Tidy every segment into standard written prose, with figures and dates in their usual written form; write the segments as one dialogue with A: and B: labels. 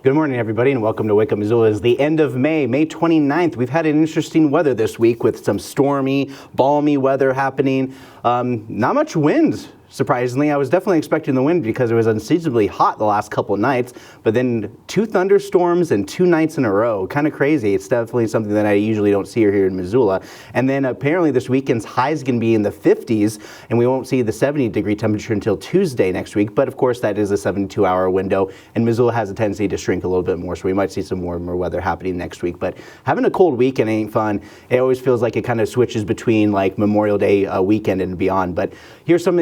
A: Good morning, everybody, and welcome to Wake Up Missoula. It's the end of May, May 29th. We've had an interesting weather this week with some stormy, balmy weather happening. Not much wind, surprisingly. I was definitely expecting the wind because it was unseasonably hot the last couple of nights, but then 2 thunderstorms and 2 nights in a row. Kind of crazy. It's definitely something that I usually don't see here in Missoula. And then apparently this weekend's high is going to be in the 50s, and we won't see the 70-degree temperature until Tuesday next week. But of course, that is a 72-hour window, and Missoula has a tendency to shrink a little bit more, so we might see some warmer weather happening next week. But having a cold weekend ain't fun. It always feels like it kind of switches between like Memorial Day weekend and beyond. But here's some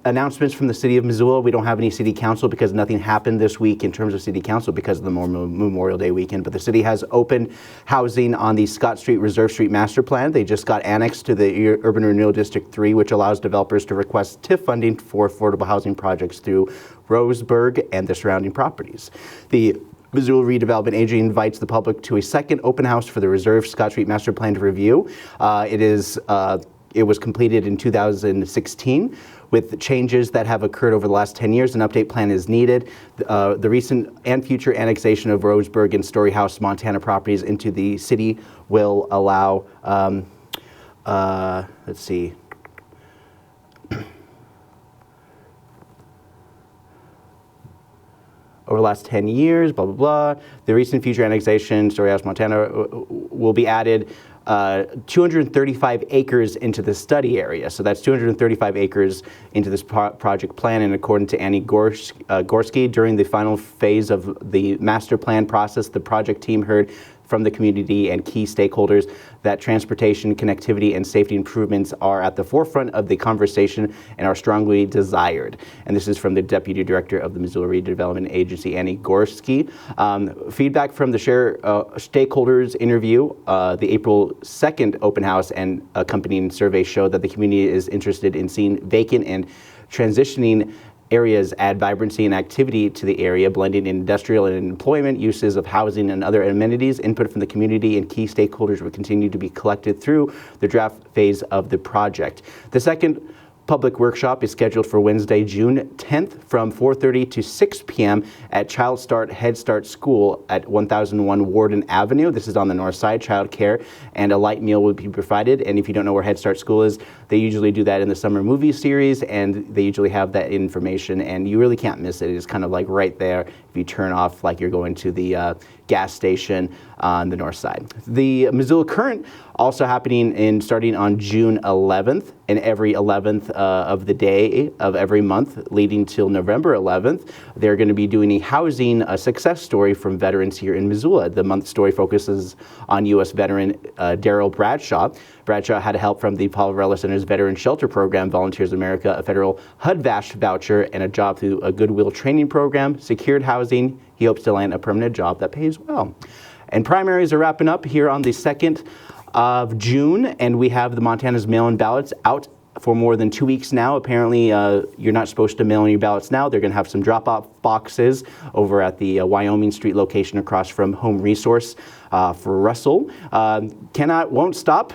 A: announcements from the city of Missoula. We don't have any city council because nothing happened this week in terms of city council because of the Memorial Day weekend. But the city has opened housing on the Scott Street Reserve Street Master Plan. They just got annexed to the Urban Renewal District 3, which allows developers to request TIF funding for affordable housing projects through Roseburg and the surrounding properties. The Missoula Redevelopment Agency invites the public to a second open house for the Reserve Scott Street Master Plan to review. It was completed in 2016. With changes that have occurred over the last 10 years, an update plan is needed. The recent and future annexation of Roseburg and Story House, Montana properties into the city will allow, let's see, over the last 10 years, blah, blah, blah. The recent future annexation, Story House, Montana, will be added 235 acres into the study area. So that's 235 acres into this project plan. And according to Annie Gorski, during the final phase of the master plan process, the project team heard from the community and key stakeholders that transportation, connectivity, and safety improvements are at the forefront of the conversation and are strongly desired. And this is from the Deputy Director of the Missoula Redevelopment Agency, Annie Gorski. Feedback from the stakeholders interview, the April 2nd open house and accompanying survey showed that the community is interested in seeing vacant and transitioning areas add vibrancy and activity to the area, blending industrial and employment uses of housing and other amenities. Input from the community and key stakeholders will continue to be collected through the draft phase of the project. The second public workshop is scheduled for Wednesday, June 10th from 4:30 to 6 p.m. at Child Start Head Start School at 1001 Warden Avenue. This is on the north side. Child care and a light meal will be provided. And if you don't know where Head Start School is, they usually do that in the summer movie series, and they usually have that information, and you really can't miss it. It's kind of like right there if you turn off like you're going to the gas station on the north side. The Missoula Current also happening starting on June 11th and every 11th of the day of every month leading till November 11th. They're going to be doing a housing success story from veterans here in Missoula. The month story focuses on U.S. veteran Daryl Bradshaw. Bradshaw had help from the Paul Varela Center's Veteran Shelter Program, Volunteers America, a federal HUD-VASH voucher, and a job through a Goodwill training program, secured housing. He hopes to land a permanent job that pays well. And primaries are wrapping up here on the 2nd of June, and we have the Montana's mail-in ballots out for more than 2 weeks now. Apparently, you're not supposed to mail in your ballots now. They're going to have some drop-off boxes over at the Wyoming Street location across from Home Resource for Russell. Won't stop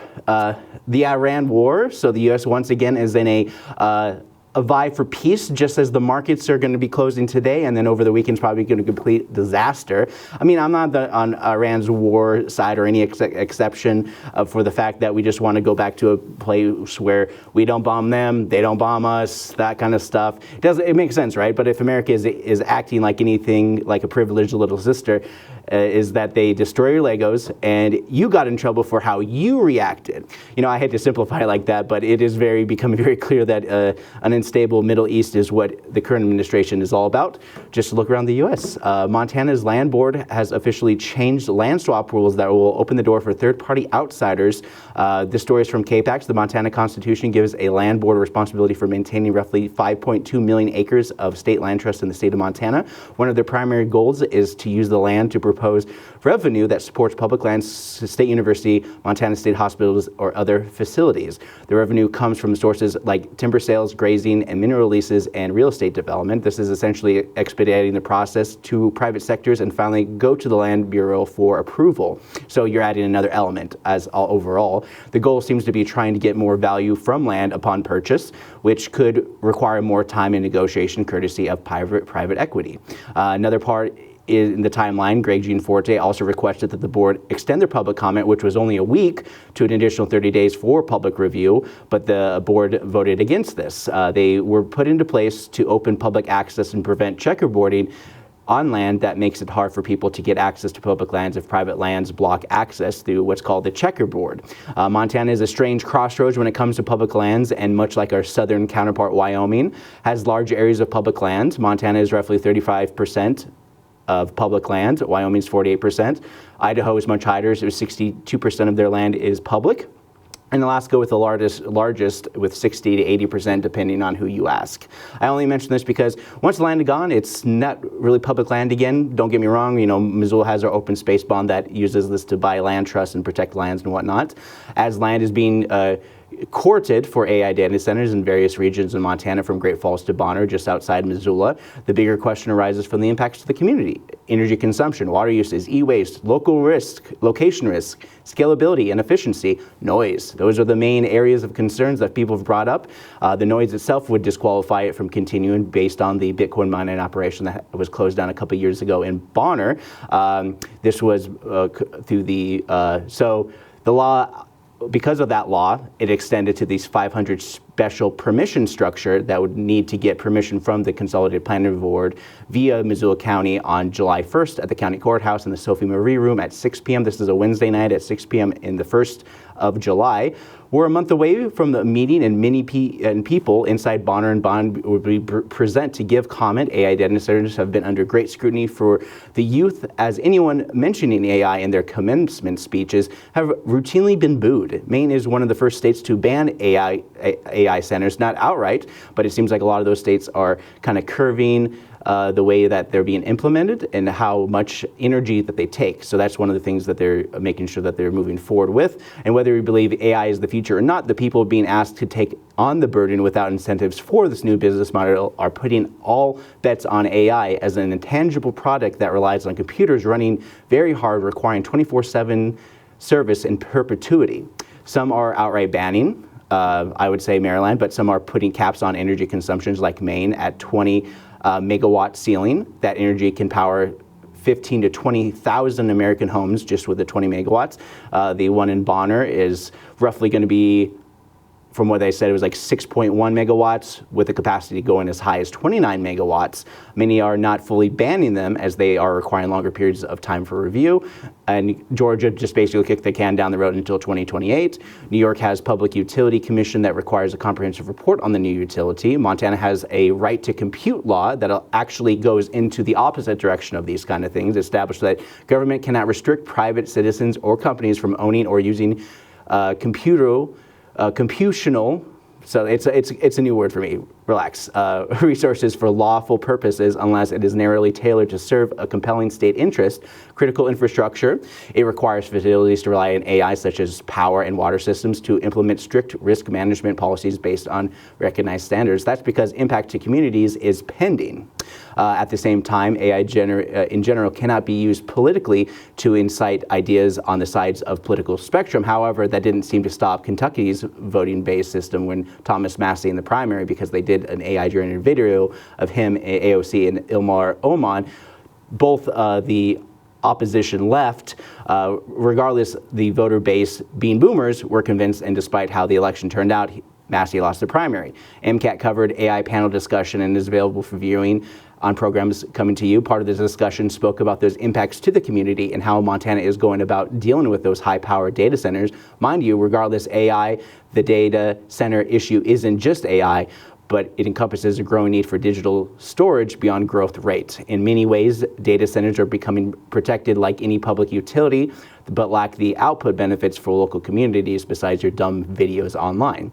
A: the Iran war. So the U.S. once again is in a vie for peace, just as the markets are going to be closing today, and then over the weekend's probably going to complete disaster. I mean, I'm not on Iran's war side or any exception for the fact that we just want to go back to a place where we don't bomb them, they don't bomb us, that kind of stuff. It makes sense, right? But if America is acting like anything like a privileged little sister, is that they destroy your Legos, and you got in trouble for how you reacted. You know, I hate to simplify it like that, but it is becoming very clear that an unstable Middle East is what the current administration is all about. Just look around the U.S. Montana's land board has officially changed land swap rules that will open the door for third-party outsiders. This story is from KPAX. The Montana Constitution gives a land board responsibility for maintaining roughly 5.2 million acres of state land trust in the state of Montana. One of their primary goals is to use the land to propose revenue that supports public lands, state university, Montana state hospitals, or other facilities. The revenue comes from sources like timber sales, grazing, and mineral leases and real estate development. This is essentially expediting the process to private sectors and finally go to the Land Bureau for approval. So you're adding another element overall. The goal seems to be trying to get more value from land upon purchase, which could require more time and negotiation courtesy of private equity. Another part in the timeline, Greg Gianforte also requested that the board extend their public comment, which was only a week, to an additional 30 days for public review, but the board voted against this. They were put into place to open public access and prevent checkerboarding on land that makes it hard for people to get access to public lands if private lands block access through what's called the checkerboard. Montana is a strange crossroads when it comes to public lands, and much like our southern counterpart, Wyoming, has large areas of public land. Montana is roughly 35% of public land. Wyoming's 48%. Idaho is much higher, so 62% of their land is public. And Alaska with the largest with 60 to 80%, depending on who you ask. I only mention this because once the land is gone, it's not really public land again. Don't get me wrong, Missoula has our open space bond that uses this to buy land trusts and protect lands and whatnot. As land is being courted for AI data centers in various regions in Montana, from Great Falls to Bonner, just outside Missoula, the bigger question arises from the impacts to the community: energy consumption, water uses, e-waste, local risk, location risk, scalability and efficiency, noise. Those are the main areas of concerns that people have brought up. The noise itself would disqualify it from continuing based on the Bitcoin mining operation that was closed down a couple years ago in Bonner. This was through the, so the law, because of that law, it extended to these 500 special permission structure that would need to get permission from the Consolidated Planning Board via Missoula County on July 1st at the county courthouse in the Sophie Marie Room at 6 p.m. This is a Wednesday night at 6 p.m. in the 1st of July. We're a month away from the meeting, and many people inside Bonner and Bond will be present to give comment. AI data centers have been under great scrutiny for the youth, as anyone mentioning AI in their commencement speeches have routinely been booed. Maine is one of the first states to ban AI centers, not outright, but it seems like a lot of those states are kind of curving the way that they're being implemented and how much energy that they take. So that's one of the things that they're making sure that they're moving forward with. And whether we believe AI is the future or not, the people being asked to take on the burden without incentives for this new business model are putting all bets on AI as an intangible product that relies on computers running very hard, requiring 24/7 service in perpetuity. Some are outright banning, I would say Maryland, but some are putting caps on energy consumptions like Maine at 20 megawatt ceiling. That energy can power 15 to 20,000 American homes just with the 20 megawatts. The one in Bonner is roughly going to be, from what they said, it was like 6.1 megawatts with the capacity going as high as 29 megawatts. Many are not fully banning them as they are requiring longer periods of time for review. And Georgia just basically kicked the can down the road until 2028. New York has Public Utility Commission that requires a comprehensive report on the new utility. Montana has a right to compute law that actually goes into the opposite direction of these kind of things, established that government cannot restrict private citizens or companies from owning or using computational, so it's a new word for me, relax, resources for lawful purposes unless it is narrowly tailored to serve a compelling state interest. Critical infrastructure, it requires facilities to rely on AI such as power and water systems to implement strict risk management policies based on recognized standards. That's because impact to communities is pending. At the same time, AI in general cannot be used politically to incite ideas on the sides of political spectrum. However, that didn't seem to stop Kentucky's voting-based system when Thomas Massey in the primary, because they did an AI-generated video of him, AOC, and Ilmar Oman, both the opposition left, regardless the voter base being boomers, were convinced, and despite how the election turned out, Massey lost the primary. MCAT covered AI panel discussion and is available for viewing on programs coming to you. Part of this discussion spoke about those impacts to the community and how Montana is going about dealing with those high-powered data centers. Mind you, regardless AI, the data center issue isn't just AI, but it encompasses a growing need for digital storage beyond growth rate. In many ways, data centers are becoming protected like any public utility, but lack the output benefits for local communities besides your dumb videos online.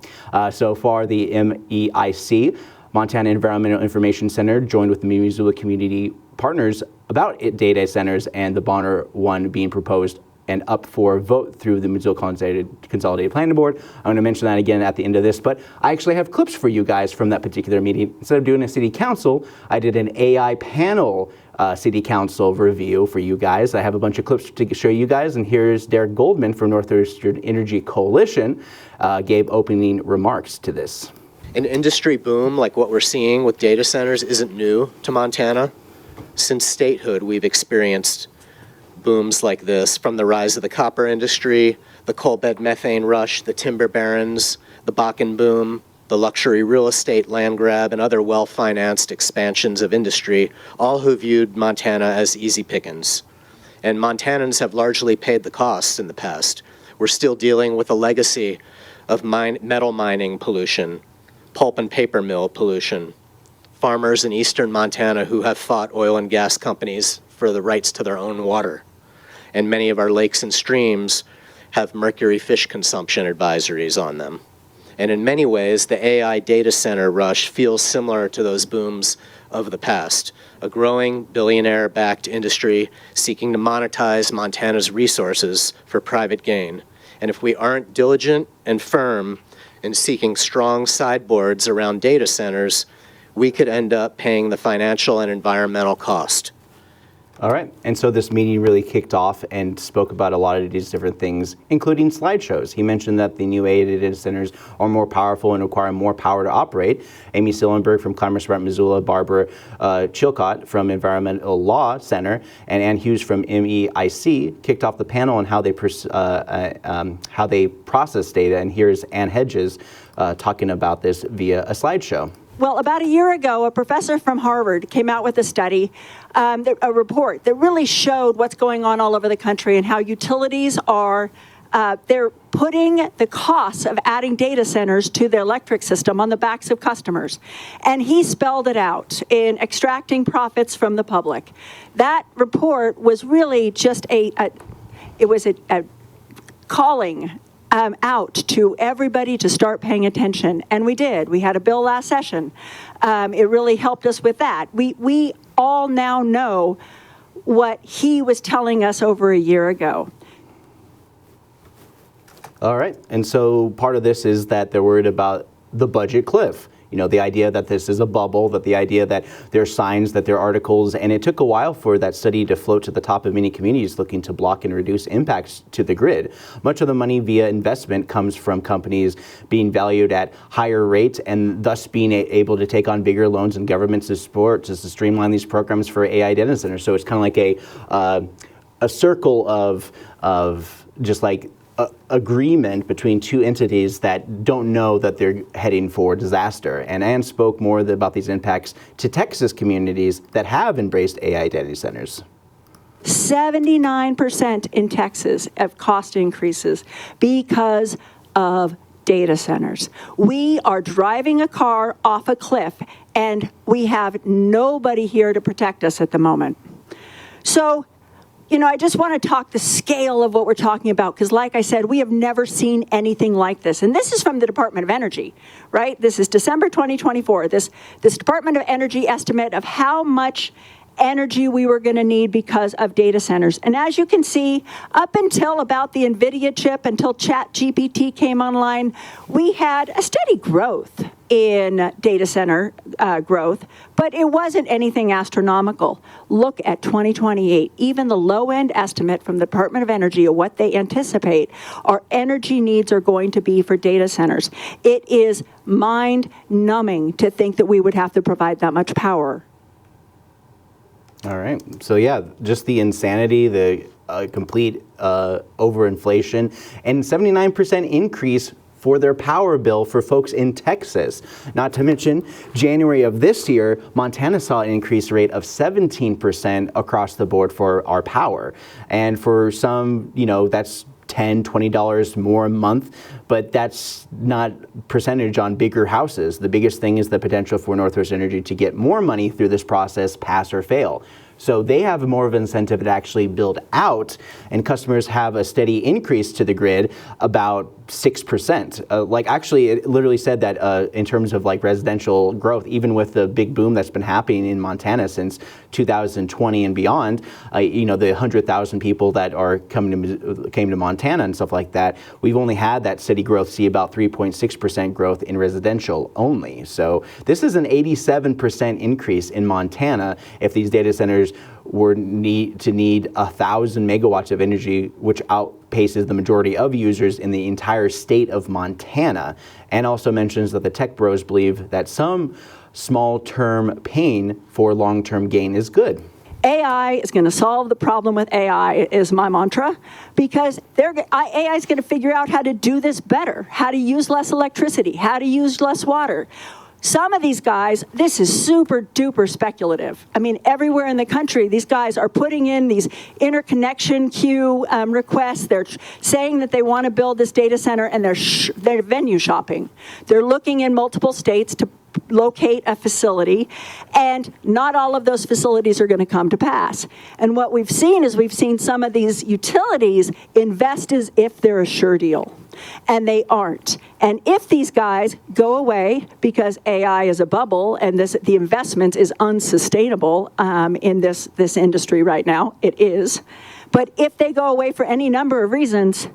A: So far, the MEIC, Montana Environmental Information Center, joined with the Missoula community partners about data centers and the Bonner one being proposed and up for vote through the Missoula Consolidated Planning Board. I'm going to mention that again at the end of this, but I actually have clips for you guys from that particular meeting. Instead of doing a city council, I did an AI panel city council review for you guys. I have a bunch of clips to show you guys, and here's Derek Goldman from Northeastern Energy Coalition gave opening remarks to this.
B: An industry boom like what we're seeing with data centers isn't new to Montana. Since statehood, we've experienced booms like this, from the rise of the copper industry, the coal bed methane rush, the timber barons, the Bakken boom, the luxury real estate land grab, and other well-financed expansions of industry, all who viewed Montana as easy pickings. And Montanans have largely paid the costs in the past. We're still dealing with a legacy of metal mining pollution, pulp and paper mill pollution, farmers in eastern Montana who have fought oil and gas companies for the rights to their own water. And many of our lakes and streams have mercury fish consumption advisories on them. And in many ways, the AI data center rush feels similar to those booms of the past, a growing billionaire-backed industry seeking to monetize Montana's resources for private gain. And if we aren't diligent and firm in seeking strong sideboards around data centers, we could end up paying the financial and environmental cost.
A: All right, and so this meeting really kicked off and spoke about a lot of these different things, including slideshows. He mentioned that the new AI data centers are more powerful and require more power to operate. Amy Sillenberg from Climate Smart Missoula, Barbara Chilcott from Environmental Law Center, and Ann Hughes from MEIC kicked off the panel on how they process data. And here's Ann Hedges talking about this via a slideshow.
C: Well, about a year ago, a professor from Harvard came out with a study, a report that really showed what's going on all over the country and how utilities are, they're putting the costs of adding data centers to their electric system on the backs of customers. And he spelled it out in extracting profits from the public. That report was really just a calling out to everybody to start paying attention. And we did. We had a bill last session. It really helped us with that. We all now know what he was telling us over a year ago.
A: All right. And so part of this is that they're worried about the budget cliff. You know, the idea that this is a bubble, that the idea that there are signs, that there are articles, and it took a while for that study to float to the top of many communities looking to block and reduce impacts to the grid. Much of the money via investment comes from companies being valued at higher rates and thus being able to take on bigger loans and governments to support just to streamline these programs for AI data centers. So it's kind of like a circle of just like agreement between two entities that don't know that they're heading for disaster. And Ann spoke more about these impacts to Texas communities that have embraced AI data centers.
C: 79% in Texas of cost increases because of data centers. We are driving a car off a cliff and we have nobody here to protect us at the moment. So, you know, I just want to talk the scale of what we're talking about, because like I said, we have never seen anything like this. And this is from the Department of Energy, right? This is December 2024. This Department of Energy estimate of how much energy we were going to need because of data centers. And as you can see, up until about the NVIDIA chip, until ChatGPT came online, we had a steady growth in data center growth, but it wasn't anything astronomical. Look at 2028. Even the low-end estimate from the Department of Energy of what they anticipate our energy needs are going to be for data centers. It is mind-numbing to think that we would have to provide that much power.
A: All right. So yeah, just the insanity, the complete overinflation, and 79% increase for their power bill for folks in Texas. Not to mention, January of this year, Montana saw an increase rate of 17% across the board for our power. And for some, you know, that's $10, $20 more a month, but that's not percentage on bigger houses. The biggest thing is the potential for Northwest Energy to get more money through this process, pass or fail. So they have more of an incentive to actually build out, and customers have a steady increase to the grid, about 6%. Like actually, it literally said that in terms of like residential growth, even with the big boom that's been happening in Montana since 2020 and beyond, you know, the 100,000 people that are came to Montana and stuff like that, we've only had that steady growth, see about 3.6% growth in residential only. So this is an 87% increase in Montana if these data centers centers were need 1,000 megawatts of energy, which outpaces the majority of users in the entire state of Montana, and also mentions that the tech bros believe that some small-term pain for long-term gain is good.
C: AI is going to solve the problem with AI is my mantra, because AI is going to figure out how to do this better, how to use less electricity, how to use less water. Some of these guys, this is super duper speculative. I mean, everywhere in the country, these guys are putting in these interconnection queue requests. They're saying that they want to build this data center, and they're venue shopping. They're looking in multiple states to locate a facility, and not all of those facilities are going to come to pass. And what we've seen some of these utilities invest as if they're a sure deal, and they aren't. And if these guys go away because AI is a bubble and the investment is unsustainable in this industry right now, it is. But if they go away for any number of reasons,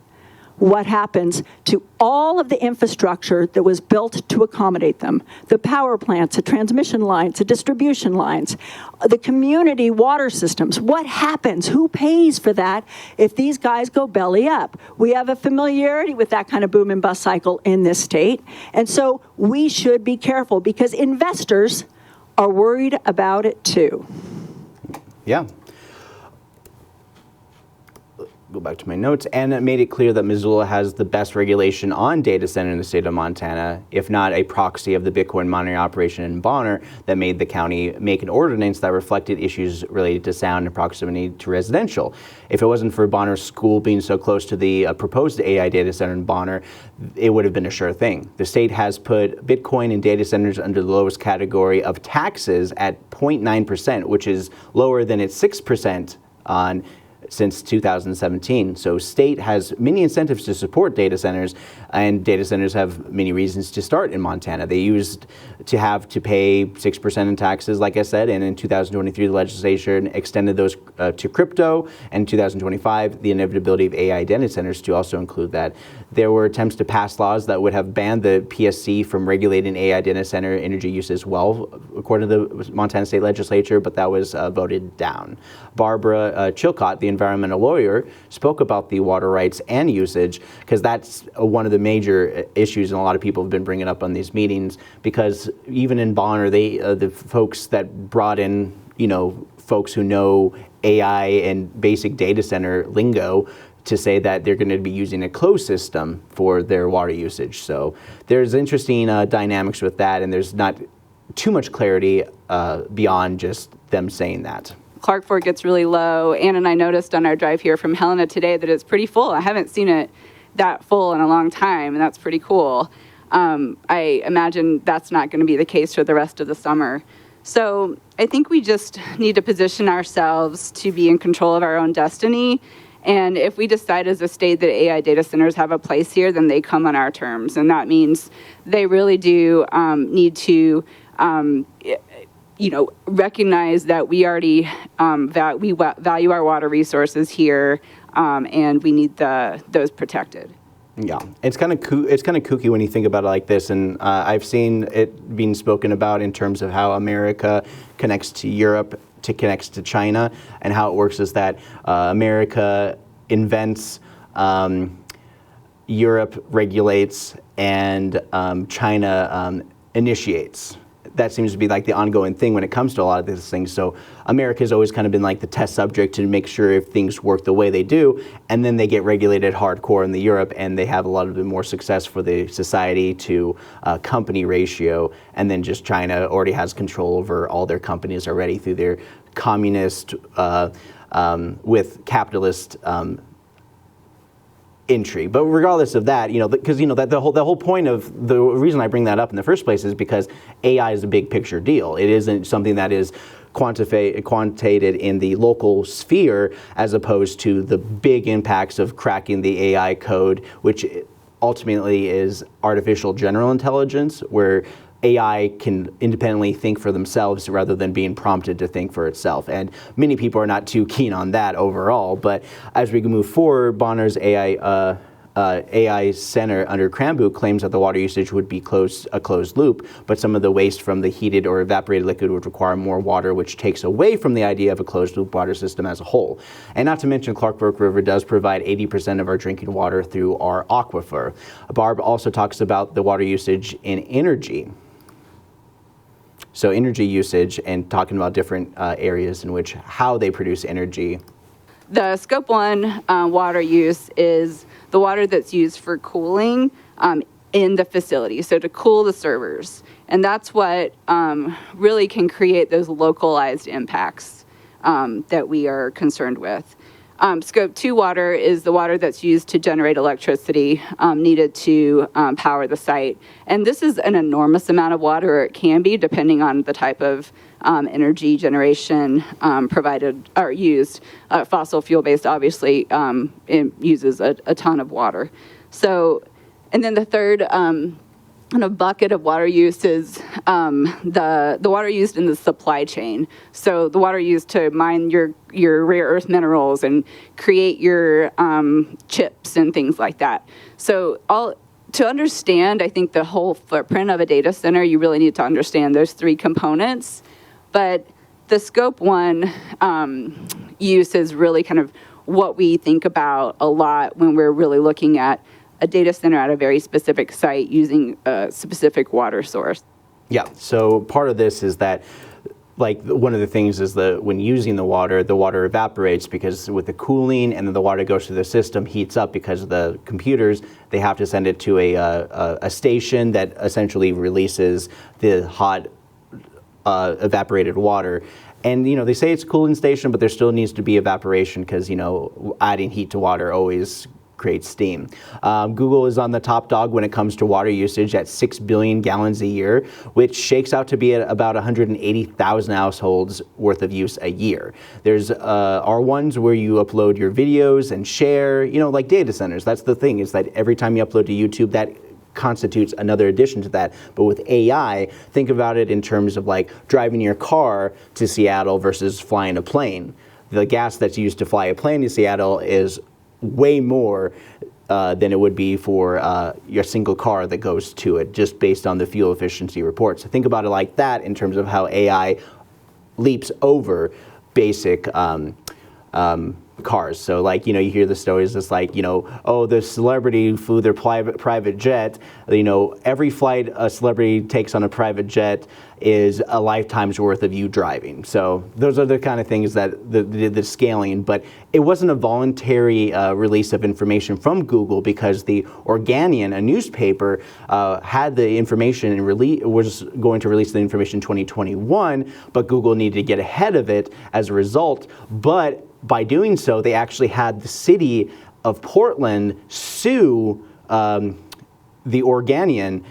C: what happens to all of the infrastructure that was built to accommodate them? The power plants, the transmission lines, the distribution lines, the community water systems. What happens? Who pays for that if these guys go belly up? We have a familiarity with that kind of boom and bust cycle in this state. And so we should be careful, because investors are worried about it too.
A: Yeah. Go back to my notes, and it made it clear that Missoula has the best regulation on data center in the state of Montana, if not a proxy of the Bitcoin mining operation in Bonner that made the county make an ordinance that reflected issues related to sound and proximity to residential. If it wasn't for Bonner's school being so close to the proposed AI data center in Bonner, it would have been a sure thing. The state has put Bitcoin and data centers under the lowest category of taxes at 0.9%, which is lower than its 6% since 2017. So state has many incentives to support data centers, and data centers have many reasons to start in Montana. They used to have to pay 6% in taxes, like I said, and in 2023 the legislature extended those to crypto, and in 2025 the inevitability of AI data centers to also include that. There were attempts to pass laws that would have banned the PSC from regulating AI data center energy use as well, according to the Montana State Legislature, but that was voted down. Barbara Chilcott, the environmental lawyer, spoke about the water rights and usage, because that's one of the major issues, and a lot of people have been bringing up on these meetings, because even in Bonner, the folks that brought in, folks who know AI and basic data center lingo to say that they're going to be using a closed system for their water usage. So there's interesting dynamics with that, and there's not too much clarity beyond just them saying that.
D: Clark Ford gets really low. Ann and I noticed on our drive here from Helena today that it's pretty full. I haven't seen it that full in a long time, and that's pretty cool. I imagine that's not going to be the case for the rest of the summer. So I think we just need to position ourselves to be in control of our own destiny. And if we decide as a state that AI data centers have a place here, then they come on our terms. And that means they really do need to recognize that we already value our water resources here, and we need those protected.
A: Yeah, it's kind of kooky when you think about it like this, and I've seen it being spoken about in terms of how America connects to Europe, connects to China, and how it works is that America invents, Europe regulates, and China initiates. That seems to be like the ongoing thing when it comes to a lot of these things. So America's always kind of been like the test subject to make sure if things work the way they do, and then they get regulated hardcore in the Europe, and they have a lot of the more success for the society to company ratio, and then just China already has control over all their companies already through their communist with capitalist entry. But regardless of that, because that the whole point of the reason I bring that up in the first place is because AI is a big picture deal. It isn't something that is quantitated in the local sphere, as opposed to the big impacts of cracking the AI code, which ultimately is artificial general intelligence, where AI can independently think for themselves rather than being prompted to think for itself. And many people are not too keen on that overall. But as we move forward, Bonner's AI AI center under Cranboot claims that the water usage would be a closed loop, but some of the waste from the heated or evaporated liquid would require more water, which takes away from the idea of a closed loop water system as a whole. And not to mention, Clark Brook River does provide 80% of our drinking water through our aquifer. Barb also talks about the water usage in energy. So energy usage, and talking about different areas in which how they produce energy.
D: The scope 1 water use is the water that's used for cooling in the facility, so to cool the servers. And that's what really can create those localized impacts that we are concerned with. Scope 2 water is the water that's used to generate electricity needed to power the site. And this is an enormous amount of water, or it can be, depending on the type of energy generation provided or used. Fossil fuel-based, obviously, it uses a ton of water. So, and then the third kind of bucket of water use is the water used in the supply chain. So the water used to mine your rare earth minerals and create your chips and things like that. So to understand, I think, the whole footprint of a data center, you really need to understand those three components. But the scope 1 use is really kind of what we think about a lot when we're really looking at a data center at a very specific site using a specific water source.
A: Yeah, so part of this is that, like, one of the things is that when using the water evaporates because with the cooling, and then the water goes through the system, heats up because of the computers. They have to send it to a station that essentially releases the hot evaporated water. And, they say it's a cooling station, but there still needs to be evaporation because, adding heat to water always creates steam. Google is on the top dog when it comes to water usage at 6 billion gallons a year, which shakes out to be at about 180,000 households worth of use a year. There's are ones where you upload your videos and share, like data centers. That's the thing, is that every time you upload to YouTube, that constitutes another addition to that. But with AI, think about it in terms of like driving your car to Seattle versus flying a plane. The gas that's used to fly a plane to Seattle is way more than it would be for your single car that goes to it, just based on the fuel efficiency reports. So think about it like that in terms of how AI leaps over basic cars. So like, you hear the stories, it's like, oh, the celebrity flew their private jet. Every flight a celebrity takes on a private jet is a lifetime's worth of you driving. So those are the kind of things that the scaling, but it wasn't a voluntary release of information from Google, because the Organian, a newspaper, had the information and was going to release the information in 2021, but Google needed to get ahead of it as a result. But by doing so, they actually had the city of Portland sue the Organian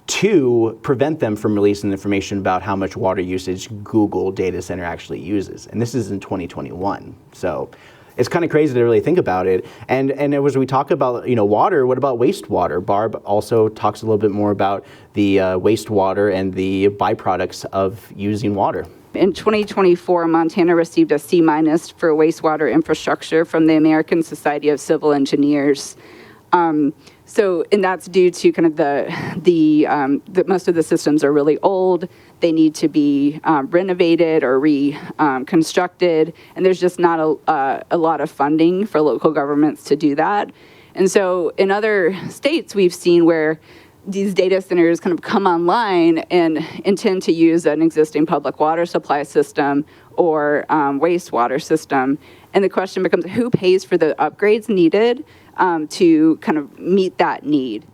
A: to prevent them from releasing information about how much water usage Google data center actually uses. And this is in 2021. So it's kind of crazy to really think about it. And as we talk about, water, what about wastewater? Barb also talks a little bit more about the wastewater and the byproducts of using water.
D: In 2024, Montana received a C- for wastewater infrastructure from the American Society of Civil Engineers. And that's due to kind of the most of the systems are really old. They need to be renovated or reconstructed, and there's just not a lot of funding for local governments to do that. And so in other states, we've seen where these data centers kind of come online and intend to use an existing public water supply system or wastewater system. And the question becomes, who pays for the upgrades needed to kind of meet that need?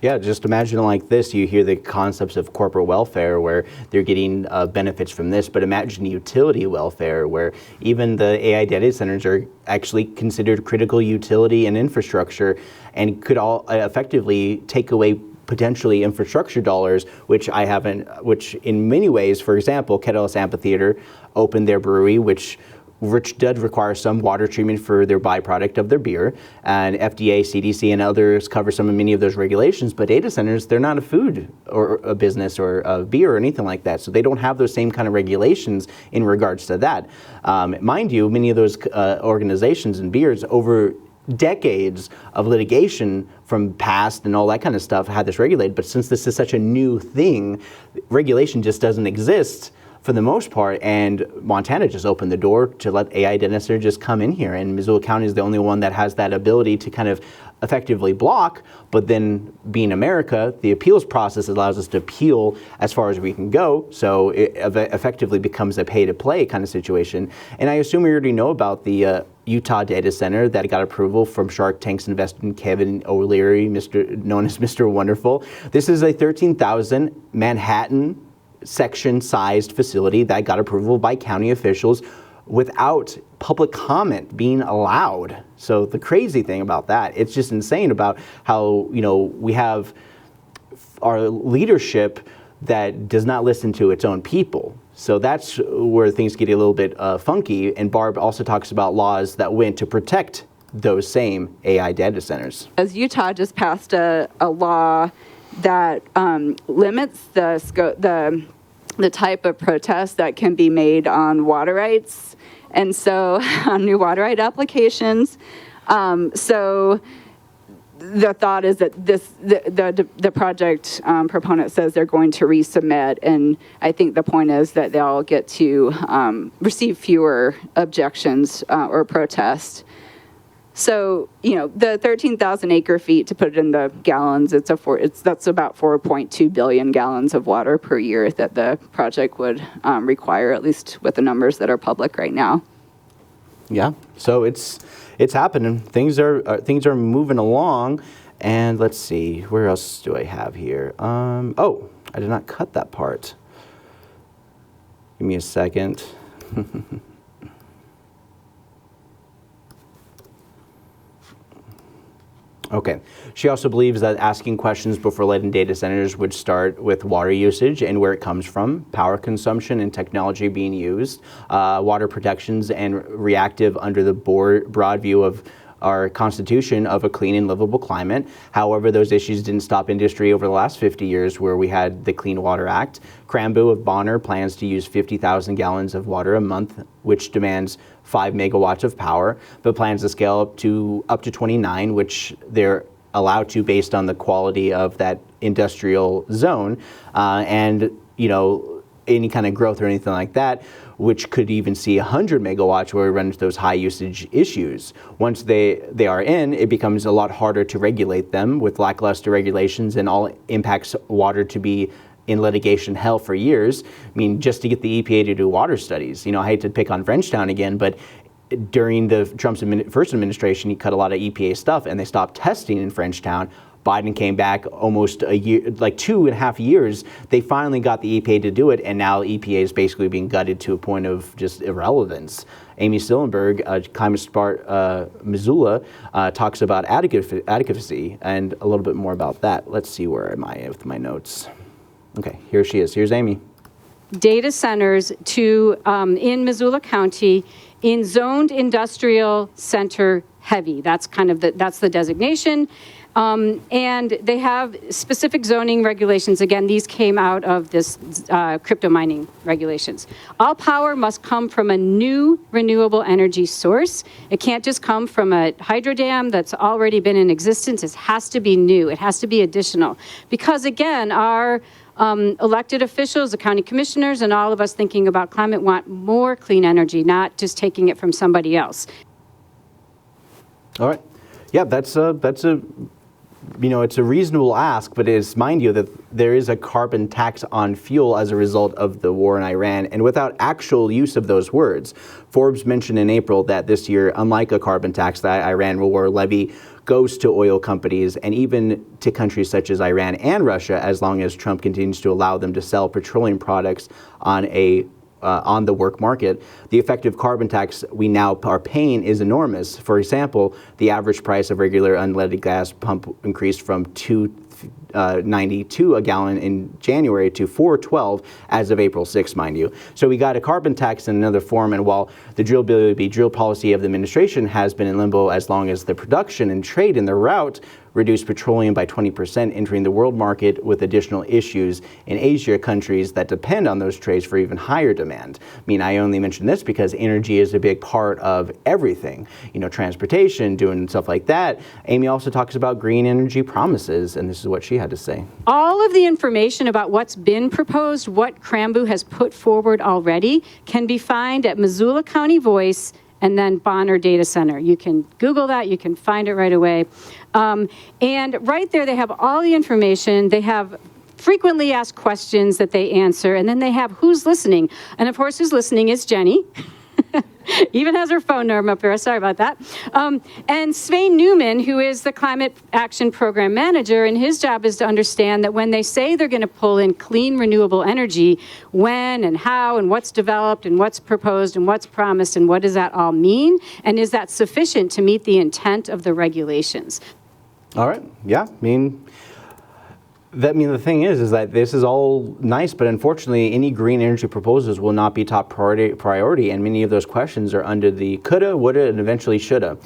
A: Yeah, just imagine it like this. You hear the concepts of corporate welfare where they're getting benefits from this, but imagine utility welfare where even the AI data centers are actually considered critical utility and infrastructure and could all effectively take away potentially infrastructure dollars, which in many ways, for example, Kettle's Amphitheater opened their brewery, which does require some water treatment for their byproduct of their beer, and FDA, CDC, and others cover many of those regulations. But data centers, they're not a food or a business or a beer or anything like that, so they don't have those same kind of regulations in regards to that. Mind you, many of those organizations and beers decades of litigation from past and all that kind of stuff had this regulated. But since this is such a new thing, regulation just doesn't exist for the most part, and Montana just opened the door to let AI data center just come in here, and Missoula County is the only one that has that ability to kind of effectively block. But then, being America, the appeals process allows us to appeal as far as we can go, so it effectively becomes a pay-to-play kind of situation. And I assume we already know about the Utah data center that got approval from Shark Tank's investor Kevin O'Leary, known as Mr. Wonderful. This is a 13,000 Manhattan section-sized facility that got approval by county officials without public comment being allowed. So the crazy thing about that, it's just insane about how, we have our leadership that does not listen to its own people. So that's where things get a little bit funky. And Barb also talks about laws that went to protect those same AI data centers.
D: As Utah just passed a law that limits the type of protest that can be made on water rights, and so on new water right applications. So the thought is that the project proponent says they're going to resubmit, and I think the point is that they'll get to receive fewer objections or protests. So, the 13,000 acre feet, to put it in the gallons, that's about 4.2 billion gallons of water per year that the project would require, at least with the numbers that are public right now.
A: Yeah, so it's happening. Things are moving along, and let's see, where else do I have here? Oh, I did not cut that part. Give me a second. Okay. She also believes that asking questions before letting data centers would start with water usage and where it comes from, power consumption and technology being used, water protections, and reactive under the broad view of our Constitution of a clean and livable climate. However, those issues didn't stop industry over the last 50 years, where we had the Clean Water Act. Cranbow of Bonner plans to use 50,000 gallons of water a month, which demands 5 megawatts of power, but plans to scale up to 29, which they're allowed to based on the quality of that industrial zone, and any kind of growth or anything like that, which could even see 100 megawatts where we run into those high usage issues. Once they are in, it becomes a lot harder to regulate them with lackluster regulations, and all impacts water to be in litigation hell for years. I mean, just to get the EPA to do water studies. I hate to pick on Frenchtown again, but during the Trump's first administration, he cut a lot of EPA stuff, and they stopped testing in Frenchtown. Biden came back almost a year, like 2.5 years. They finally got the EPA to do it, and now EPA is basically being gutted to a point of just irrelevance. Amy Stillenberg, Climate Smart Missoula, talks about adequacy and a little bit more about that. Let's see, where am I with my notes? Okay, here she is. Here's Amy.
E: Data centers in Missoula County in zoned industrial center heavy. That's that's the designation. And they have specific zoning regulations. Again, these came out of this crypto mining regulations. All power must come from a new renewable energy source. It can't just come from a hydro dam that's already been in existence. It has to be new. It has to be additional. Because again, our elected officials, the county commissioners, and all of us thinking about climate want more clean energy, not just taking it from somebody else.
A: All right. Yeah, that's a it's a reasonable ask, but mind you that there is a carbon tax on fuel as a result of the war in Iran, and without actual use of those words. Forbes mentioned in April that this year, unlike a carbon tax that Iran will levy, goes to oil companies and even to countries such as Iran and Russia, as long as Trump continues to allow them to sell petroleum products on the work market. The effective carbon tax we now are paying is enormous. For example, the average price of regular unleaded gas pump increased from $2 $3.92 a gallon in January to $4.12 as of April 6th, mind you. So we got a carbon tax in another form, and while the drill policy of the administration has been in limbo as long as the production and trade in the route reduced petroleum by 20%, entering the world market with additional issues in Asia countries that depend on those trades for even higher demand. I mean, I only mention this because energy is a big part of everything, you know, transportation, doing stuff like that. Amy also talks about green energy promises, and this is what she had to say.
E: All of the information about what's been proposed, what Cranboo has put forward already, can be found at Missoula County Voice and then Bonner Data Center. You can Google that, you can find it right away. And right there, they have all the information. They have frequently asked questions that they answer, and then they have who's listening. And of course, who's listening is Jenny. Even has her phone number up there, sorry about that. And Svein Newman, who is the Climate Action Program Manager, and his job is to understand that when they say they're going to pull in clean, renewable energy, when and how and what's developed and what's proposed and what's promised and what does that all mean? And is that sufficient to meet the intent of the regulations?
A: All right, yeah, the thing is that this is all nice, but unfortunately, any green energy proposals will not be top priority, and many of those questions are under the coulda, woulda, and eventually shoulda.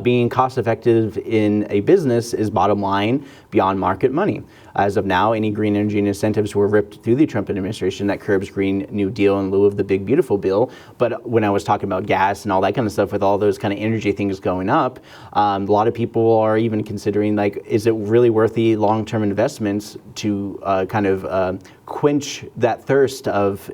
A: Being cost effective in a business is bottom line beyond market money. As of now, any green energy incentives were ripped through the Trump administration that curbs Green New Deal in lieu of the Big Beautiful Bill. But when I was talking about gas and all that kind of stuff, with all those kind of energy things going up, a lot of people are even considering, like, is it really worth the long-term investments to quench that thirst of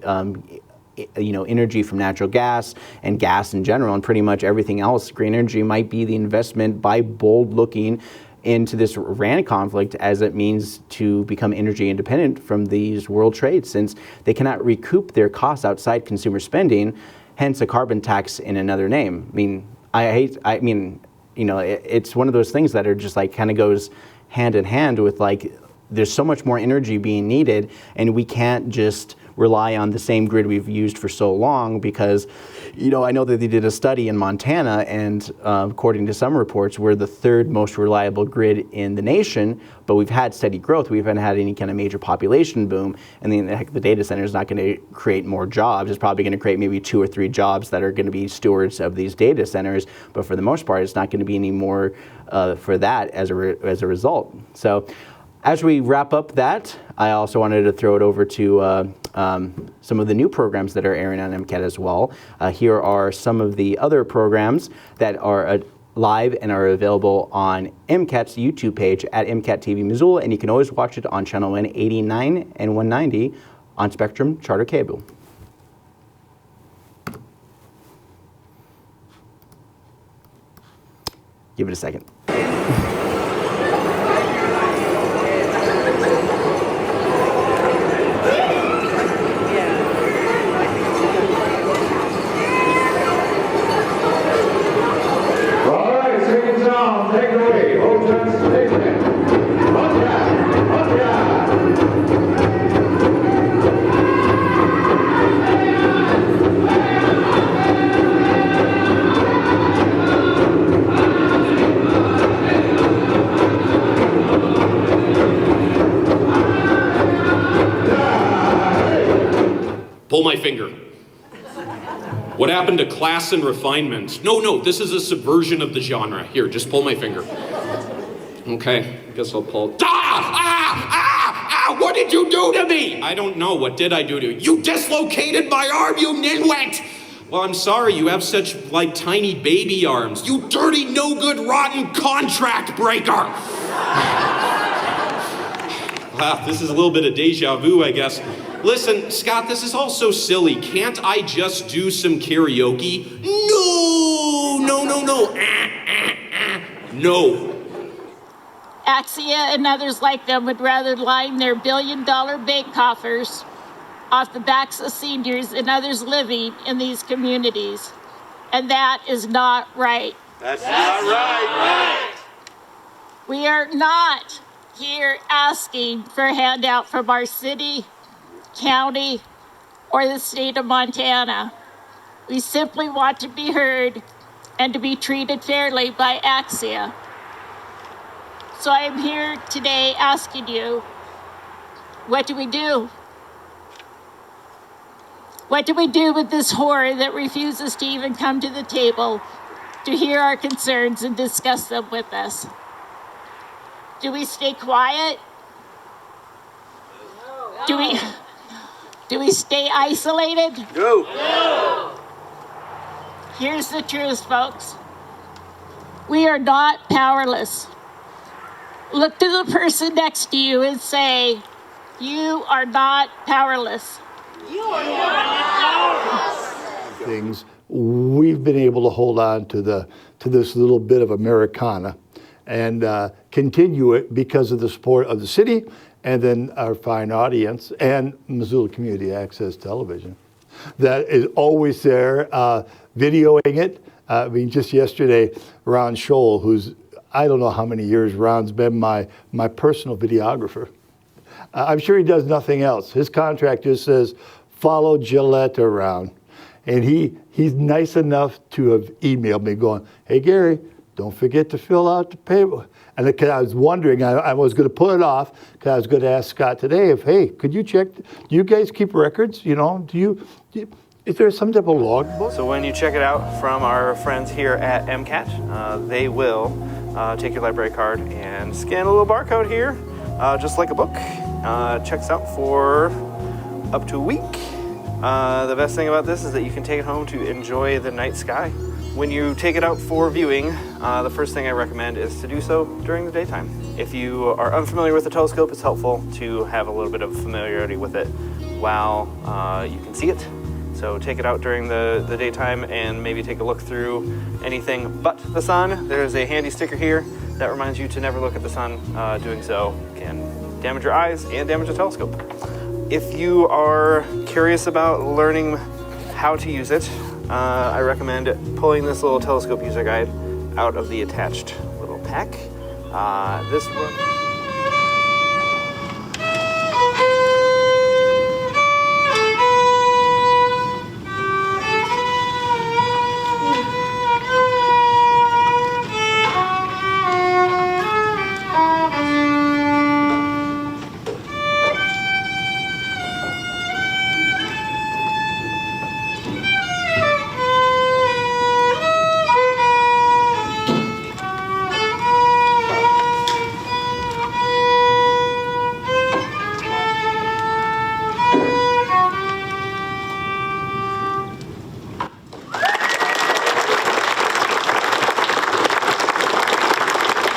A: energy from natural gas and gas in general, and pretty much everything else. Green energy might be the investment by bold looking into this Iran conflict as it means to become energy independent from these world trades, since they cannot recoup their costs outside consumer spending, hence a carbon tax in another name. It's one of those things that are just like kind of goes hand in hand with, like, there's so much more energy being needed, and we can't just rely on the same grid we've used for so long, because, I know that they did a study in Montana, and according to some reports, we're the third most reliable grid in the nation, but we've had steady growth. We haven't had any kind of major population boom, and the data center is not going to create more jobs. It's probably going to create maybe 2 or 3 jobs that are going to be stewards of these data centers, but for the most part, it's not going to be any more for that as a result. So, as we wrap up that, I also wanted to throw it over to some of the new programs that are airing on MCAT as well. Here are some of the other programs that are live and are available on MCAT's YouTube page at MCAT TV Missoula, and you can always watch it on channel 189 and 190 on Spectrum Charter Cable. Give it a second.
F: Take it away, Old Johnson Station.
G: Pull my finger. What happened to class and refinement? No, this is a subversion of the genre. Here, just pull my finger. Okay, I guess I'll pull. What did you do to me? I don't know. What did I do to you? You dislocated my arm, you nitwit! Well, I'm sorry, you have such, tiny baby arms. You dirty, no-good, rotten contract breaker! Wow, this is a little bit of deja vu, I guess. Listen, Scott, this is all so silly. Can't I just do some karaoke? No.
H: Axia and others like them would rather line their billion-dollar bank coffers off the backs of seniors and others living in these communities. And that is not right.
F: That's not right.
H: We are not here asking for a handout from our city, county, or the state of Montana. We simply want to be heard and to be treated fairly by Axia. So I am here today asking you, what do we do? What do we do with this horror that refuses to even come to the table to hear our concerns and discuss them with us? Do we stay quiet? Do we stay isolated? No. Here's the truth, folks. We are not powerless. Look to the person next to you and say, you are not powerless. You are not powerless.
I: Things we've been able to hold on to this little bit of Americana and continue it because of the support of the city and then our fine audience and Missoula Community Access Television that is always there videoing it. I mean, just yesterday, Ron Scholl, who's, I don't know how many years Ron's been my personal videographer. I'm sure he does nothing else. His contract just says, follow Gillette around. And he's nice enough to have emailed me going, hey, Gary, don't forget to fill out the paper. And because I was wondering, I was going to put it off because I was going to ask Scott today if, hey, could you check, do you guys keep records? You know, is there some type of logbook?
J: So when you check it out from our friends here at MCAT, they will take your library card and scan a little barcode here, just like a book. Checks out for up to a week. The best thing about this is that you can take it home to enjoy the night sky. When you take it out for viewing, the first thing I recommend is to do so during the daytime. If you are unfamiliar with the telescope, it's helpful to have a little bit of familiarity with it while you can see it. So take it out during the daytime and maybe take a look through anything but the sun. There's a handy sticker here that reminds you to never look at the sun. Doing so can damage your eyes and damage the telescope. If you are curious about learning how to use it, I recommend pulling this little telescope user guide out of the attached little pack. This one.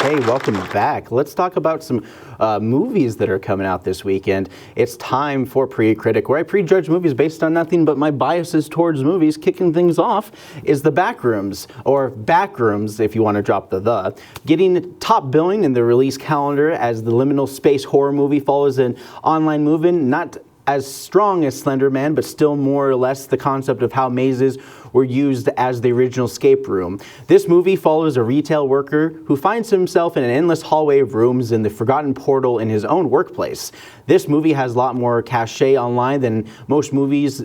A: Hey, welcome back. Let's talk about some movies that are coming out this weekend. It's time for Pre-Critic, where I prejudge movies based on nothing but my biases towards movies. Kicking things off is The Backrooms, or Backrooms if you want to drop the. Getting top billing in the release calendar as the liminal space horror movie follows an online movement not as strong as Slender Man, but still more or less the concept of how mazes were used as the original escape room. This movie follows a retail worker who finds himself in an endless hallway of rooms in the forgotten portal in his own workplace. This movie has a lot more cachet online than most movies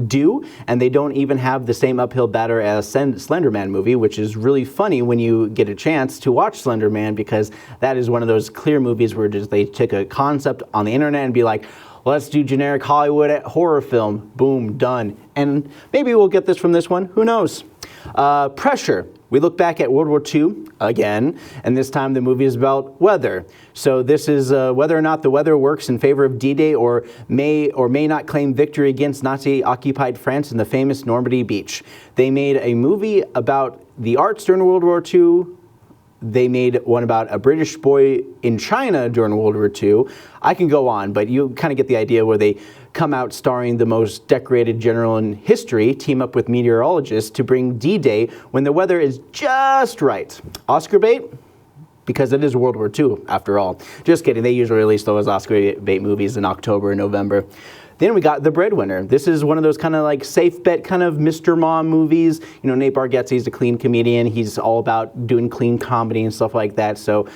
A: do, and they don't even have the same uphill battle as Slender Man movie, which is really funny when you get a chance to watch Slender Man, because that is one of those clear movies where just they take a concept on the internet and be like, let's do generic Hollywood horror film. Boom, done. And maybe we'll get this from this one. Who knows? Pressure. We look back at World War II again, and this time the movie is about weather. So this is whether or not the weather works in favor of D-Day or may not claim victory against Nazi-occupied France in the famous Normandy beach. They made a movie about the arts during World War II. They made one about a British boy in China during World War II. I can go on, but you kind of get the idea, where they come out starring the most decorated general in history, team up with meteorologists to bring D-Day when the weather is just right. Oscar bait? Because it is World War II, after all. Just kidding, they usually release those Oscar bait movies in October and November. Then we got The Breadwinner. This is one of those kind of like safe bet kind of Mr. Mom movies. You know, Nate Bargatze's a clean comedian. He's all about doing clean comedy and stuff like that. So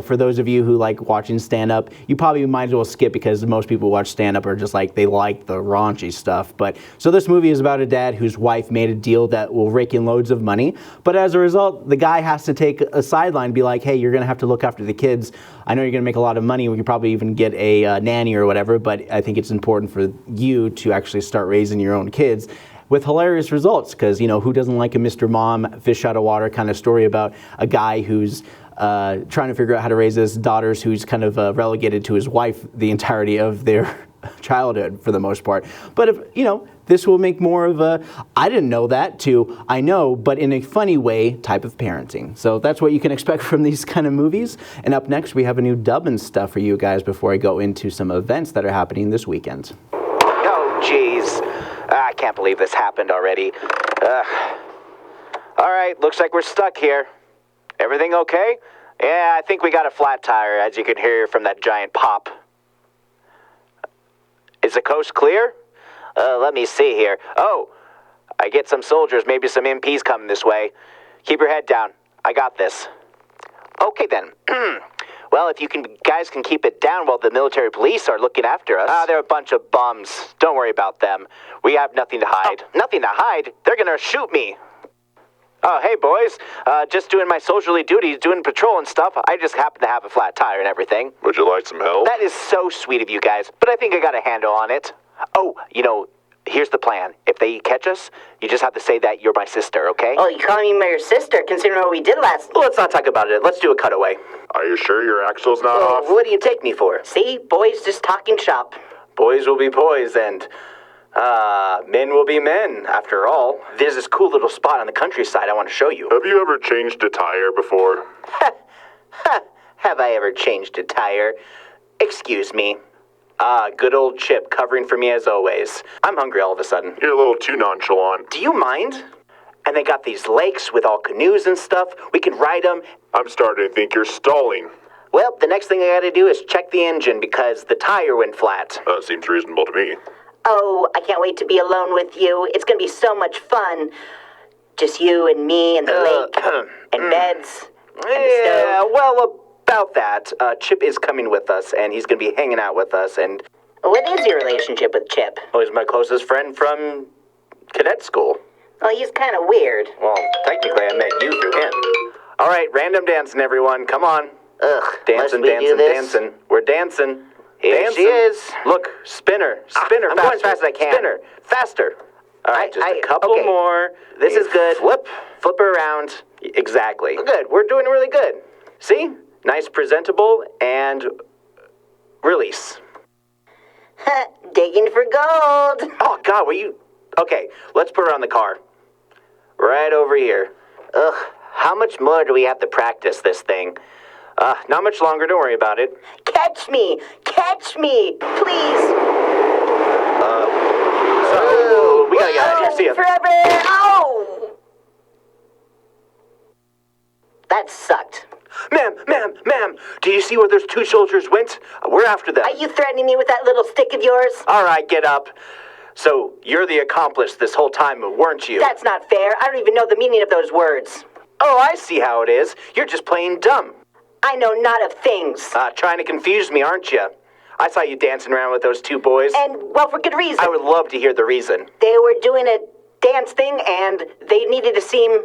A: for those of you who like watching stand-up, you probably might as well skip because most people who watch stand-up are just like, they like the raunchy stuff. But so this movie is about a dad whose wife made a deal that will rake in loads of money. But as a result, the guy has to take a sideline and be like, hey, you're going to have to look after the kids. I know you're going to make a lot of money. We could probably even get a nanny or whatever, but I think it's important for you to actually start raising your own kids, with hilarious results, because who doesn't like a Mr. Mom, fish out of water kind of story about a guy who's trying to figure out how to raise his daughters, who's kind of relegated to his wife the entirety of their childhood for the most part. But if this will make more of a I didn't know that to I know, but in a funny way type of parenting. So that's what you can expect from these kind of movies. And up next, we have a new dubbin stuff for you guys before I go into some events that are happening this weekend.
K: Oh, jeez. I can't believe this happened already. All right, looks like we're stuck here. Everything okay? Yeah, I think we got a flat tire, as you can hear from that giant pop. Is the coast clear? Let me see here. Oh, I get some soldiers, maybe some MPs coming this way. Keep your head down. I got this. Okay, then. Well, if you guys can keep it down while the military police are looking after us. They're a bunch of bums. Don't worry about them. We have nothing to hide. Oh, nothing to hide? They're gonna shoot me. Oh, hey, boys. Just doing my soldierly duties, doing patrol and stuff. I just happen to have a flat tire and everything.
F: Would you like some help?
K: That is so sweet of you guys, but I think I got a handle on it. Oh, here's the plan. If they catch us, you just have to say that you're my sister, okay?
L: Oh, you calling me your sister, considering what we did last...
K: Well, let's not talk about it. Let's do a cutaway.
F: Are you sure your axle's not off?
K: What do you take me for?
L: See? Boys just talking shop.
K: Boys will be boys, and men will be men, after all. There's this cool little spot on the countryside I want to show you.
F: Have you ever changed a tire before?
K: Have I ever changed a tire? Excuse me. Good old Chip covering for me as always. I'm hungry all of a sudden.
F: You're a little too nonchalant.
K: Do you mind? And they got these lakes with all canoes and stuff. We can ride them.
F: I'm starting to think you're stalling.
K: Well, the next thing I gotta do is check the engine because the tire went flat.
F: Seems reasonable to me.
L: Oh, I can't wait to be alone with you. It's gonna be so much fun. Just you and me and the lake and beds and the stove.
K: Well, about that, Chip is coming with us, and he's going to be hanging out with us, and...
L: What is your relationship with Chip?
K: Oh, he's my closest friend from cadet school.
L: Oh, he's kind of weird.
K: Well, technically, I met you through him. All right, random dancing, everyone. Come on.
L: Ugh,
K: dancing, dancing. We're dancing.
L: Here she is.
K: Look, spinner,
L: I'm going as fast as I can.
K: Spinner, faster. All right, just a couple more.
L: This is good.
K: Flip her around. Exactly. Good, we're doing really good. See? Nice, presentable, and release.
L: Digging for gold.
K: Oh, God, were you... Okay, let's put her on the car. Right over here. Ugh, how much more do we have to practice this thing? Not much longer, don't worry about it.
L: Catch me, please.
K: So, we gotta get out of here. See ya.
L: Forever. Oh! That sucked.
K: Ma'am, do you see where those two soldiers went? We're after them.
L: Are you threatening me with that little stick of yours?
K: All right, get up. So, you're the accomplice this whole time, weren't you?
L: That's not fair. I don't even know the meaning of those words.
K: Oh, I see how it is. You're just playing dumb.
L: I know not of things.
K: Trying to confuse me, aren't you? I saw you dancing around with those two boys.
L: And, well, for good reason.
K: I would love to hear the reason.
L: They were doing a dance thing, and they needed to seem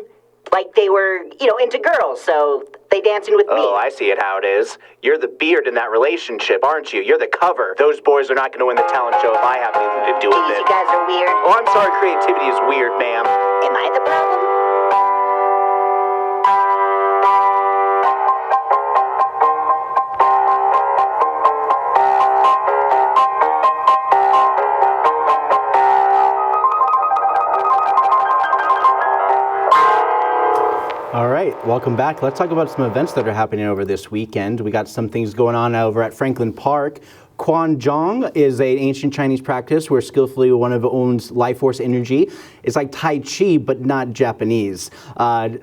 L: like they were, into girls, so they dancing with me.
K: Oh, I see it how it is. You're the beard in that relationship, aren't you? You're the cover. Those boys are not going to win the talent show if I have anything to do with it.
L: You guys are weird.
K: Oh, I'm sorry, creativity is weird, ma'am.
L: Am I the problem?
A: All right, welcome back. Let's talk about some events that are happening over this weekend. We got some things going on over at Franklin Park Quanzhong is an ancient Chinese practice where skillfully one of owns life force energy. It's like Tai Chi, but not Japanese.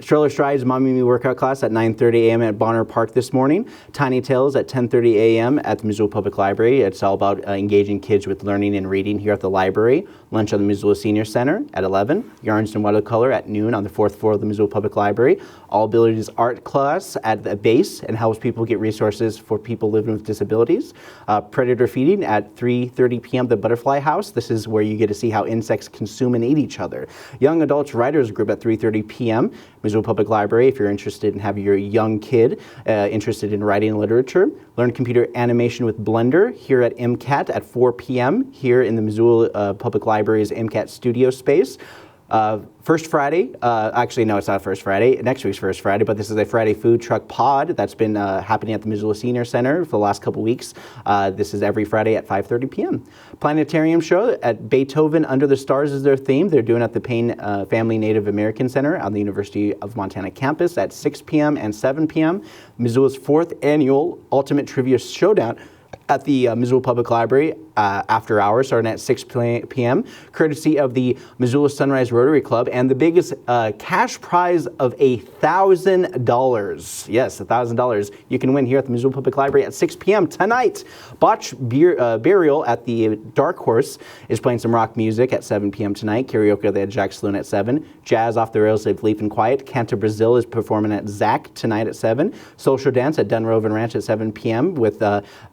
A: Stroller Strides Mommy Me workout class at 9:30 a.m. at Bonner Park this morning. Tiny Tales at 10:30 a.m. at the Missoula Public Library. It's all about engaging kids with learning and reading here at the library. Lunch on the Missoula Senior Center at 11. Yarns and Watercolor at noon on the 4th floor of the Missoula Public Library. All Abilities Art class at the base and helps people get resources for people living with disabilities. Predator Feeding at 3:30 p.m. the Butterfly House. This is where you get to see how insects consume and eat each other. Young Adults Writers Group at 3:30 p.m. Missoula Public Library. If you're interested in having your young kid interested in writing and literature. Learn computer animation with Blender here at MCAT at 4 p.m. here in the Missoula Public Library's MCAT studio space. First Friday, actually no, it's not First Friday, next week's First Friday, but this is a Friday food truck pod that's been happening at the Missoula Senior Center for the last couple weeks. This is every Friday at 5:30 p.m. Planetarium show at Beethoven Under the Stars is their theme. They're doing at the Payne Family Native American Center on the University of Montana campus at 6 p.m. and 7 p.m. Missoula's 4th annual Ultimate Trivia Showdown at the Missoula Public Library after hours, starting at 6 p.m., courtesy of the Missoula Sunrise Rotary Club, and the biggest cash prize of $1,000. Yes, $1,000 you can win here at the Missoula Public Library at 6 p.m. tonight. Botch Burial at the Dark Horse is playing some rock music at 7 p.m. tonight. Karaoke at the Jack Saloon at 7. Jazz Off the Rails at Leaf and Quiet. Canto Brazil is performing at Zach tonight at 7. Social Dance at Dunroven Ranch at 7 p.m. with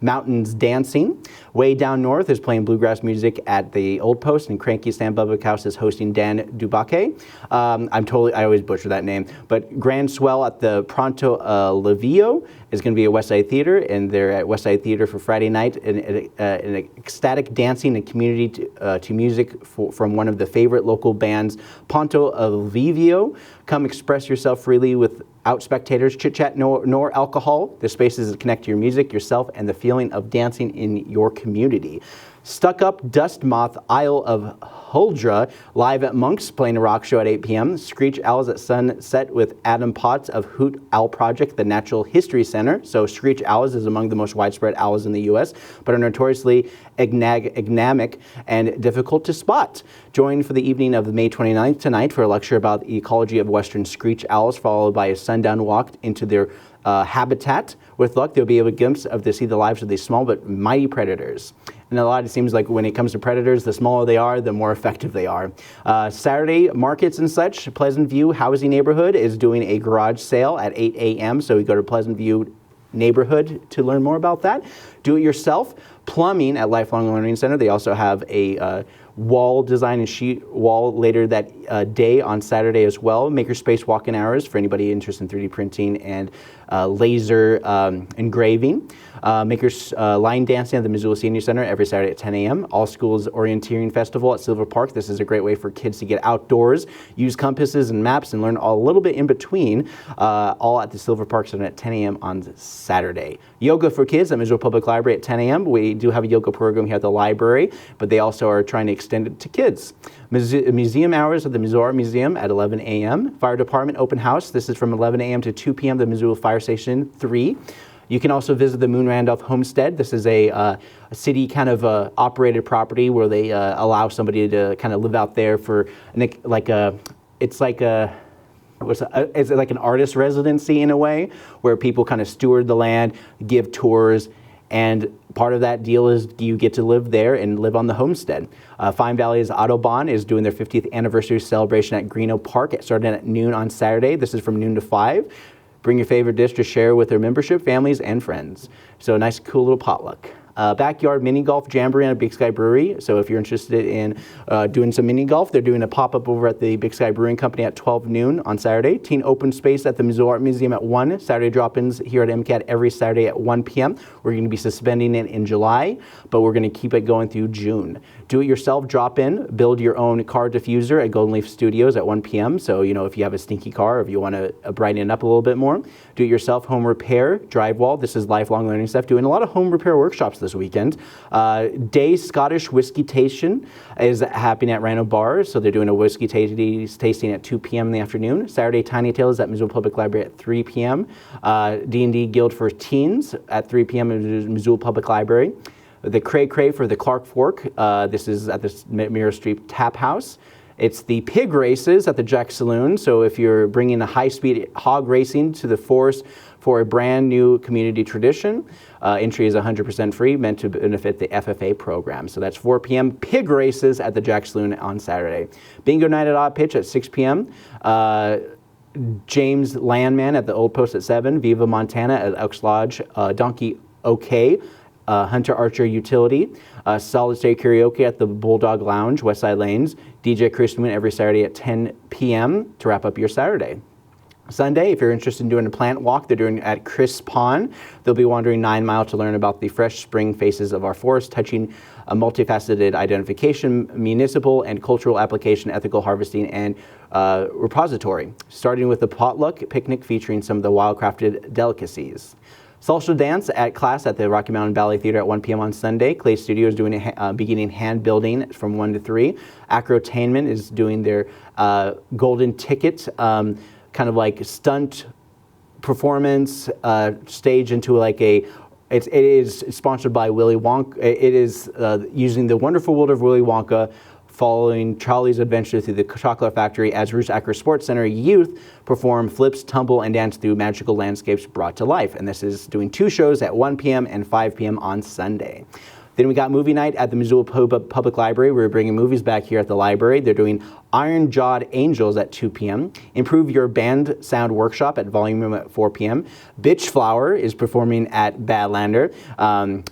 A: Mountains Dancing. Way Down North is playing bluegrass music at the Old Post, and Cranky Stan Bubba House is hosting Dan Dubake. I always butcher that name, but Grand Swell at the Pronto Levio is going to be at Westside Theater, and they're at Westside Theater for Friday night, and ecstatic dancing and community to music from one of the favorite local bands, Ponto Levio. Come express yourself freely without spectators, chit-chat, nor alcohol. The spaces that connect to your music, yourself, and the feeling of dancing in your community. Stuck Up Dust Moth Isle of Huldra live at Monk's playing a rock show at 8 p.m. Screech Owls at Sunset with Adam Potts of Hoot Owl Project, the Natural History Center. So Screech Owls is among the most widespread owls in the U.S., but are notoriously agnamic and difficult to spot. Join for the evening of May 29th tonight for a lecture about the ecology of western screech owls, followed by a sundown walk into their habitat. With luck, they'll be able to glimpse of to see the lives of these small but mighty predators. And a lot, it seems like when it comes to predators, the smaller they are, the more effective they are. Saturday markets and such. Pleasant View Housing Neighborhood is doing a garage sale at 8 a.m. So we go to Pleasant View neighborhood to learn more about that. Do it yourself. Plumbing at Lifelong Learning Center. They also have a wall design and sheet wall later that day on Saturday as well. Makerspace walk-in hours for anybody interested in 3D printing and laser engraving. Makers line dancing at the Missoula Senior Center every Saturday at 10 a.m. All Schools Orienteering Festival at Silver Park. This is a great way for kids to get outdoors, use compasses and maps, and learn a little bit in between, all at the Silver Park Center at 10 a.m. on Saturday. Yoga for kids at Missoula Public Library at 10 a.m. We do have a yoga program here at the library, but they also are trying to extend it to kids. Museum hours at the Missoula Art Museum at 11 a.m. Fire Department open house. This is from 11 a.m. to 2 p.m. the Missoula Fire Station 3. You can also visit the Moon Randolph Homestead. This is a city kind of operated property where they allow somebody to kind of live out there for it's like an artist residency in a way, where people kind of steward the land, give tours, and part of that deal is you get to live there and live on the homestead. Fine Valley's Autobahn is doing their 50th anniversary celebration at Greeno Park. It started at noon on Saturday. This is from noon to 5. Bring your favorite dish to share with their membership, families, and friends. So a nice, cool little potluck. Backyard mini golf jamboree at Big Sky Brewery. So if you're interested in doing some mini golf, they're doing a pop-up over at the Big Sky Brewing Company at 12 noon on Saturday. Teen open space at the Missoula Art Museum at 1. Saturday drop-ins here at MCAT every Saturday at 1 p.m. We're going to be suspending it in July, but we're going to keep it going through June. Do-it-yourself drop-in, build your own car diffuser at Golden Leaf Studios at 1 p.m. So, if you have a stinky car, or if you want to brighten it up a little bit more. Do-it-yourself home repair, drywall. This is lifelong learning stuff. Doing a lot of home repair workshops this weekend. Day Scottish Whiskey Tasting is happening at Rhino Bar. So they're doing a whiskey tasting at 2 p.m. in the afternoon. Saturday Tiny Tales at Missoula Public Library at 3 p.m. D&D Guild for Teens at 3 p.m. in Missoula Public Library. the Cray Cray for the Clark Fork. This is at the Mirror Street Tap House. It's the pig races at the Jack Saloon. So if you're bringing a high-speed hog racing to the forest for a brand new community tradition, entry is 100% free, meant to benefit the FFA program. So that's 4 p.m. Pig races at the Jack Saloon on Saturday. Bingo night at Odd Pitch at 6 p.m. James Landman at the Old Post at 7. Viva Montana at Elks Lodge. Donkey OK. Hunter Archer Utility, Solid State Karaoke at the Bulldog Lounge, Westside Lanes, DJ Chris Moon every Saturday at 10 p.m. to wrap up your Saturday. Sunday, if you're interested in doing a plant walk, they're doing it at Chris Pond. They'll be wandering 9 miles to learn about the fresh spring faces of our forest, touching a multifaceted identification, municipal and cultural application, ethical harvesting, and repository, starting with the potluck picnic featuring some of the wild-crafted delicacies. Social dance at class at the Rocky Mountain Ballet Theater at 1 p.m. on Sunday. Clay Studio is doing beginning hand building from 1 to 3. Acrotainment is doing their golden ticket, kind of like stunt performance, stage into like a. It is sponsored by Willy Wonka. It is using the wonderful world of Willy Wonka, following Charlie's adventure through the chocolate factory as Roos Acker Sports Center youth perform flips, tumble, and dance through magical landscapes brought to life. And this is doing 2 shows at 1 p.m. and 5 p.m. on Sunday. Then we got movie night at the Missoula Public Library. We're bringing movies back here at the library. They're doing Iron Jawed Angels at 2 p.m. Improve Your Band Sound Workshop at Volume Room at 4 p.m. Bitch Flower is performing at Badlander. And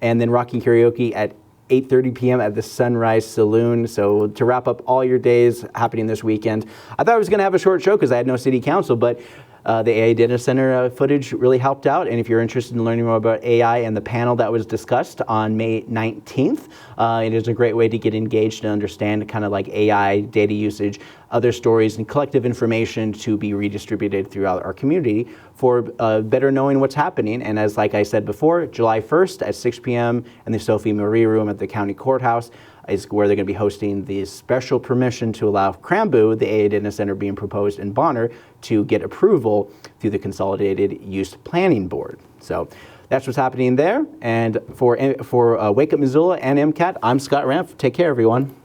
A: then Rocking Karaoke at 8:30 p.m. at the Sunrise Saloon. So to wrap up all your days happening this weekend, I thought I was going to have a short show because I had no city council, but the AI Data Center footage really helped out. And if you're interested in learning more about AI and the panel that was discussed on May 19th, it is a great way to get engaged and understand kind of like AI, data usage, other stories, and collective information to be redistributed throughout our community for better knowing what's happening. And as like I said before, July 1st at 6 p.m. in the Sophie Marie Room at the County Courthouse is where they're going to be hosting the special permission to allow Cranboo, the AA Data Center being proposed in Bonner, to get approval through the Consolidated Use Planning Board. So that's what's happening there. And for Wake Up Missoula and MCAT, I'm Scott Ramp. Take care, everyone.